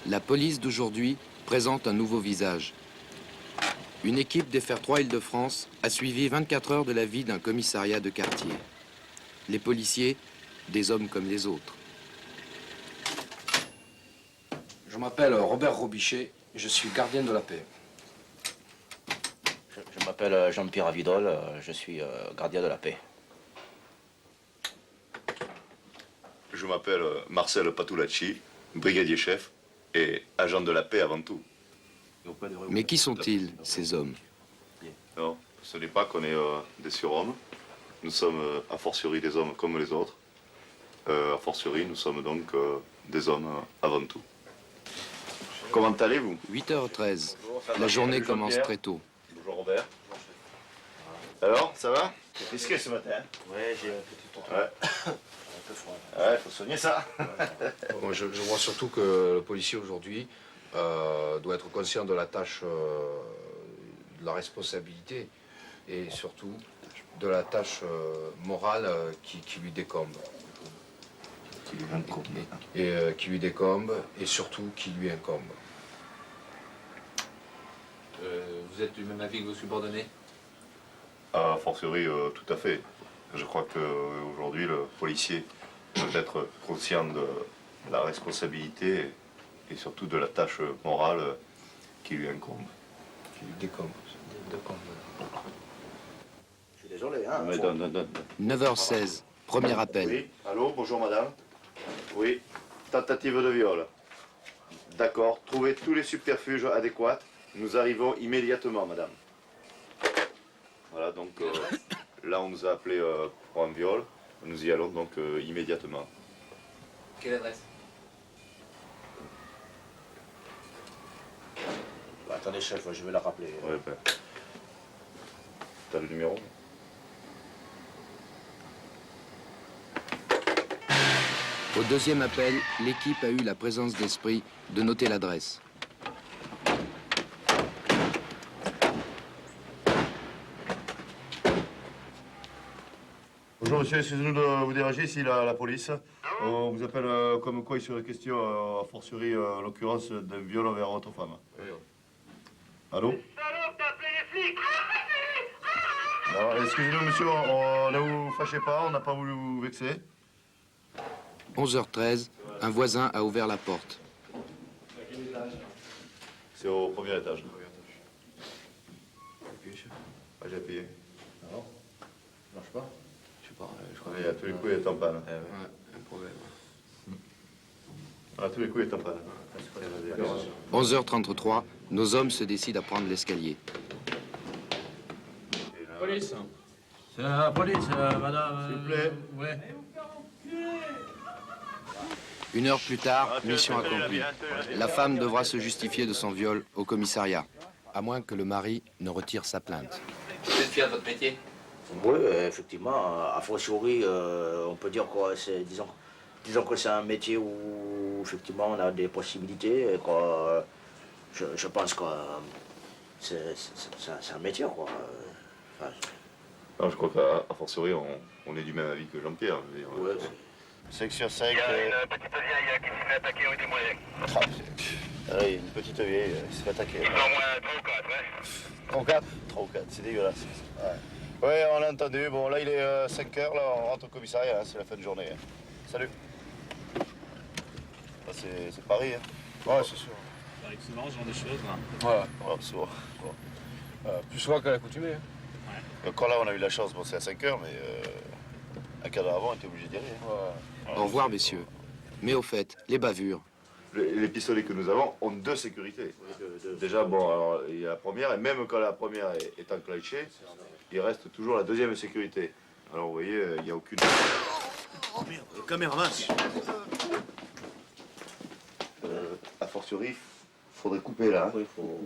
La police d'aujourd'hui présente un nouveau visage. Une équipe des FR3 Île-de-France a suivi 24 heures de la vie d'un commissariat de quartier. Les policiers, des hommes comme les autres. Je m'appelle Robert Robichet, je suis gardien de la paix. Je m'appelle Jean-Pierre Avidol, je suis gardien de la paix. Je m'appelle Marcel Patulacci, brigadier chef et agent de la paix avant tout. Mais qui sont-ils, ces hommes? Non, ce n'est pas qu'on est des surhommes. Nous sommes a fortiori des hommes comme les autres. A fortiori, nous sommes donc des hommes avant tout. Comment allez-vous? 8h13. La journée commence très tôt. Bonjour Robert. Alors, ça va? C'est risqué ce matin. Ouais, j'ai un petit tour. Ouais. Un peu froid. Ouais, faut soigner ça. Moi, je vois surtout que le policier aujourd'hui doit être conscient de la tâche, de la responsabilité et surtout de la tâche morale qui lui décombe. Qui lui décombe et surtout qui lui incombe. Vous êtes du même avis que vos subordonnés? A fortiori, tout à fait. Je crois qu'aujourd'hui, le policier doit être conscient de la responsabilité et surtout de la tâche morale qui lui incombe. Qui lui décombe. Je suis désolé, hein. 9h16. Premier appel. Oui, allô, bonjour madame. Oui, tentative de viol. D'accord, trouvez tous les subterfuges adéquats. Nous arrivons immédiatement, madame. Voilà, donc là on nous a appelé pour un viol. Nous y allons donc immédiatement. Quelle adresse? Bah, attendez, chef, je vais la rappeler. Ouais, ben. T'as le numéro? Au deuxième appel, l'équipe a eu la présence d'esprit de noter l'adresse. Bonjour monsieur, excusez-nous de vous déranger, ici la police. On vous appelle comme quoi il serait question, a fortiori en l'occurrence, d'un viol envers votre femme. Oui. Allô? Salope, t'as appelé les flics! Non, excusez-nous monsieur, ne vous fâchez pas, on n'a pas voulu vous vexer. 11h13, un voisin a ouvert la porte. C'est au premier étage. Ah, j'ai payé. Alors, ça marche pas? Je sais pas, je crois Et à tous les coups, il est en panne. Ouais, un problème. À tous les coups, il est en panne. 11h33, nos hommes se décident à prendre l'escalier. Police. C'est la police, madame. S'il vous plaît. Ouais. Une heure plus tard, mission accomplie. La femme devra se justifier de son viol au commissariat, à moins que le mari ne retire sa plainte. Vous êtes fier de votre métier? Oui, effectivement, a fortiori, on peut dire que c'est, disons que c'est un métier où effectivement on a des possibilités et que je pense que c'est un métier, quoi. Enfin, Non, je crois qu'à fortiori, on est du même avis que Jean-Pierre. ouais, Section 5. Il y a une petite vieille qui s'est fait attaquer rue des Moulins. Allez, une petite vieille, il s'est fait attaquer. Ils sont au moins 3 ou 4, hein? 3 ou 4 3 ou 4, c'est dégueulasse. Ouais, on l'a entendu. Bon, là, il est 5 heures, là, on rentre au commissariat, hein, c'est la fin de journée. Hein. Salut. Là, c'est Paris, hein. Ouais, c'est sûr. Ça arrive souvent, ce genre de choses, là. Voilà. Ouais, souvent. Plus souvent qu'à l'accoutumée. Encore là, on a eu la chance, bon, c'est à 5 heures, mais un quart d'heure avant, on était obligé d'y aller. Hein. Au revoir, messieurs. Mais au fait, les bavures. Les pistolets que nous avons ont 2 sécurités. Déjà, bon, alors, il y a la première, et même quand la première est enclenchée, il reste toujours la deuxième sécurité. Alors, vous voyez, il n'y a aucune... Oh merde, caméraman. A fortiori, faudrait couper là. Hein. il faut...